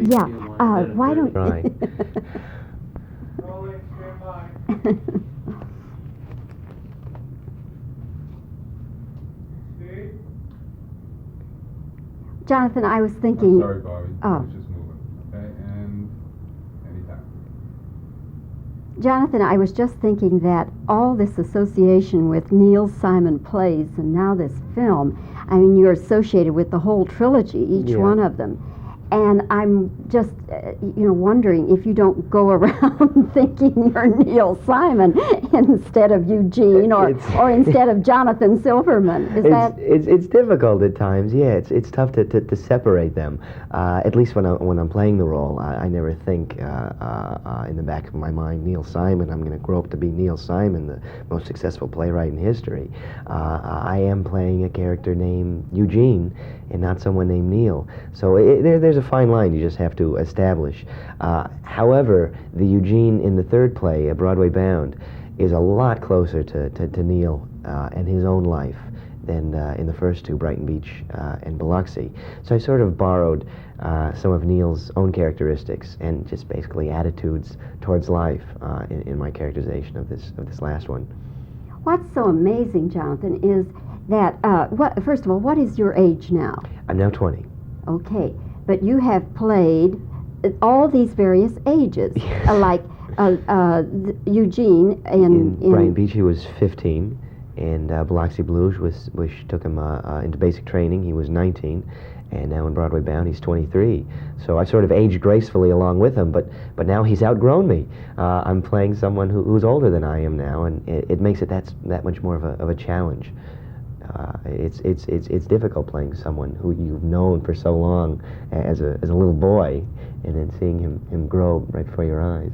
Yeah, why don't... Right. Rolling, stand by. Speed. Jonathan, I was I'm thinking... sorry, Bobbie. I Oh. was just moving. Okay, and anytime. Jonathan, I was just thinking that all this association with Neil Simon plays and now this film, I mean, you're associated with the whole trilogy, each Yeah. one of them. And I'm just, wondering if you don't go around thinking you're Neil Simon instead of Eugene or instead of Jonathan Silverman. It's difficult at times. Yeah, it's tough to separate them. At least when I'm playing the role, I never think in the back of my mind, Neil Simon. I'm going to grow up to be Neil Simon, the most successful playwright in history. I am playing a character named Eugene, and not someone named Neil. So there's a fine line you just have to establish. However, the Eugene in the third play, Broadway Bound, is a lot closer to Neil and his own life than in the first two, Brighton Beach and Biloxi. So I sort of borrowed some of Neil's own characteristics and just basically attitudes towards life in my characterization of this last one. What's so amazing, Jonathan, is that, first of all, what is your age now? I'm now 20. Okay, but you have played all these various ages, like Eugene in Brighton Beach, he was 15, and Biloxi Blues, which took him into basic training, he was 19, and now in Broadway Bound, he's 23. So I sort of aged gracefully along with him, but now he's outgrown me. I'm playing someone who's older than I am now, and it makes it that much more of a challenge. It's difficult playing someone who you've known for so long as a little boy, and then seeing him grow right before your eyes.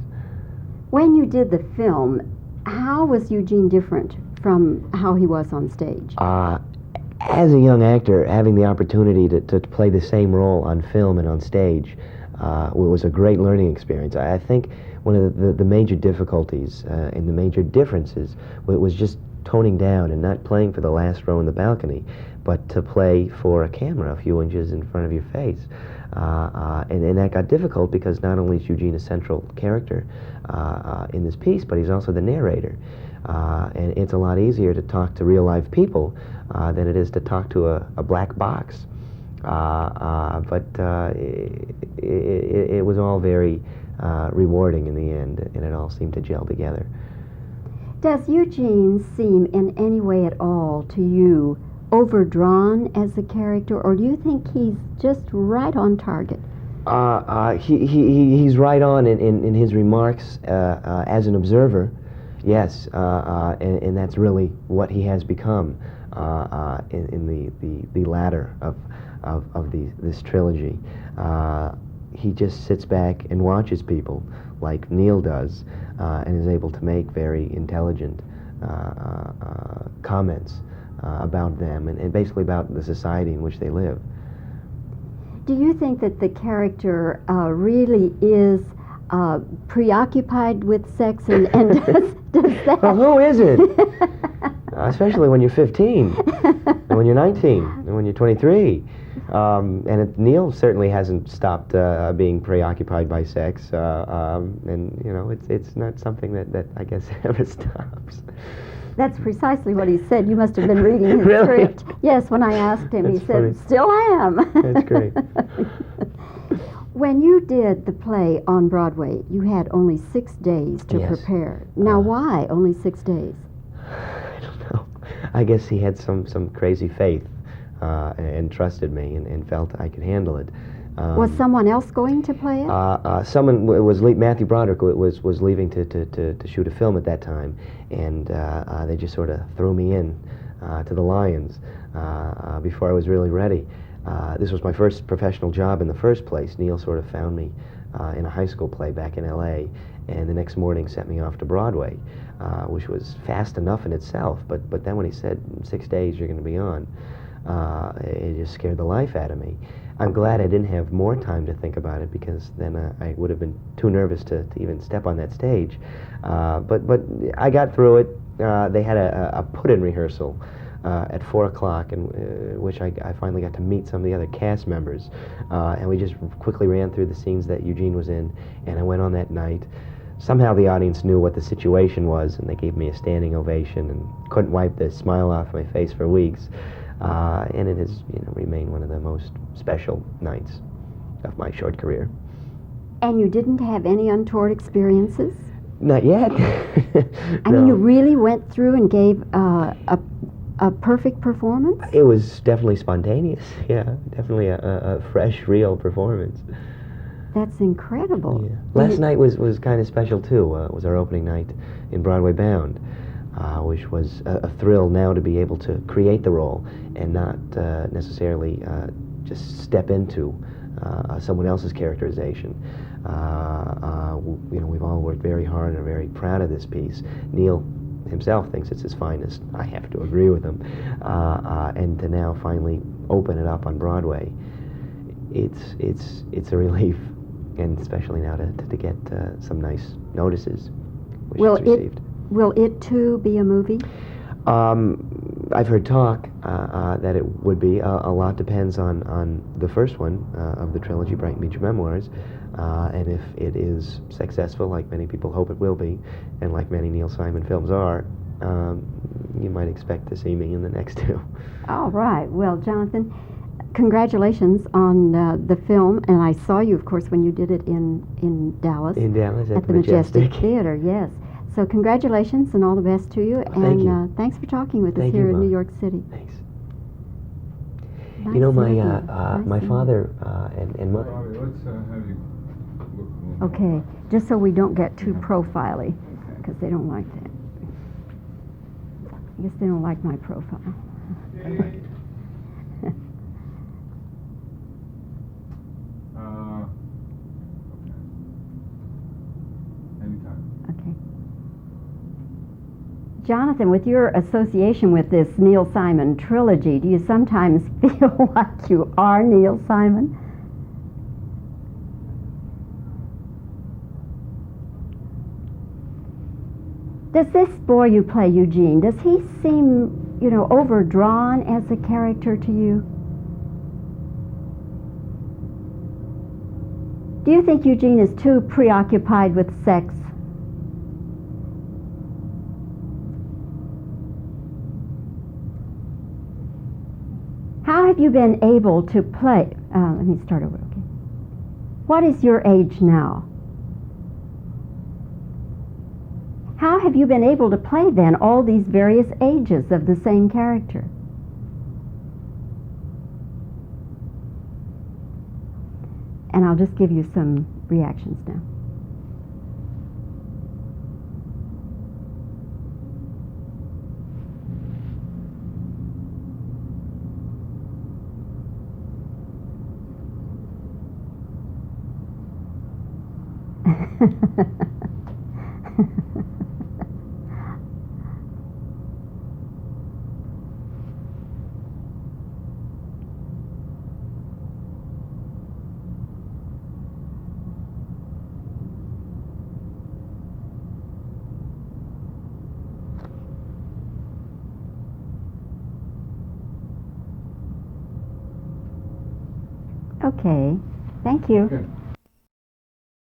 When you did the film, how was Eugene different from how he was on stage? As a young actor, having the opportunity to play the same role on film and on stage was a great learning experience. I think one of the major difficulties and the major differences was just toning down and not playing for the last row in the balcony, but to play for a camera a few inches in front of your face. And that got difficult because not only is Eugene a central character in this piece, but he's also the narrator. And it's a lot easier to talk to real life people than it is to talk to a black box. But it was all very rewarding in the end, and it all seemed to gel together. Does Eugene seem in any way at all to you overdrawn as a character, or do you think he's just right on target? He's right on in his remarks as an observer, yes, and that's really what he has become in the latter of this trilogy. He just sits back and watches people like Neil does, and is able to make very intelligent comments about them and basically about the society in which they live. Do you think that the character really is preoccupied with sex and does that... Well, who isn't? Especially when you're 15, and when you're 19, and when you're 23. Neil certainly hasn't stopped being preoccupied by sex, and it's not something that I guess ever stops. That's precisely what he said. You must have been reading his Really? script. Yes, when I asked him, That's he funny. said, "Still am." That's great. When you did the play on Broadway, you had only 6 days to Yes. prepare. Now, why only 6 days? I don't know. I guess he had some crazy faith and trusted me and felt I could handle it. Was someone else going to play it? Matthew Broderick was leaving to shoot a film at that time, and they just sort of threw me in to the Lions before I was really ready. This was my first professional job in the first place. Neil sort of found me in a high school play back in L.A., and the next morning sent me off to Broadway, which was fast enough in itself, but then when he said, 6 days you're going to be on, it just scared the life out of me. I'm glad I didn't have more time to think about it, because then I would have been too nervous to even step on that stage. But I got through it. They had a put-in rehearsal at 4 o'clock, in which I finally got to meet some of the other cast members. And we just quickly ran through the scenes that Eugene was in, and I went on that night. Somehow the audience knew what the situation was, and they gave me a standing ovation and couldn't wipe the smile off my face for weeks. And it has remained one of the most special nights of my short career. And you didn't have any untoward experiences? Not yet. I mean, you really went through and gave a perfect performance? It was definitely spontaneous, yeah. Definitely a fresh, real performance. That's incredible. Yeah. Last night was kind of special, too. It was our opening night in Broadway Bound, which was a thrill now to be able to create the role and not necessarily just step into someone else's characterization. We've all worked very hard and are very proud of this piece. Neil himself thinks it's his finest. I have to agree with him. And to now finally open it up on Broadway, it's a relief, and especially now to get some nice notices, which it's received. Will it too be a movie? I've heard talk that it would be. A lot depends on the first one of the trilogy, Brighton Beach Memoirs, and if it is successful, like many people hope it will be, and like many Neil Simon films are, you might expect to see me in the next two. All right. Well, Jonathan, congratulations on the film, and I saw you, of course, when you did it in Dallas. In Dallas at the Majestic Theater, yes. So congratulations and all the best to you. Thank you. Thanks for talking with us Thank here you, in New Bob. York City. Thanks. Nice You know, meeting my you. father and mother. Bobbie, let's have you look a little Okay, just so we don't get too profile-y, because they don't like that. I guess they don't like my profile. Okay. Okay. Anytime. Okay. Jonathan, with your association with this Neil Simon trilogy, do you sometimes feel like you are Neil Simon? Does this boy you play, Eugene, does he seem, overdrawn as a character to you? Do you think Eugene is too preoccupied with sex? How have you been able to play? Let me start over, okay. What is your age now? How have you been able to play then all these various ages of the same character? And I'll just give you some reactions now. Okay, thank you. Good.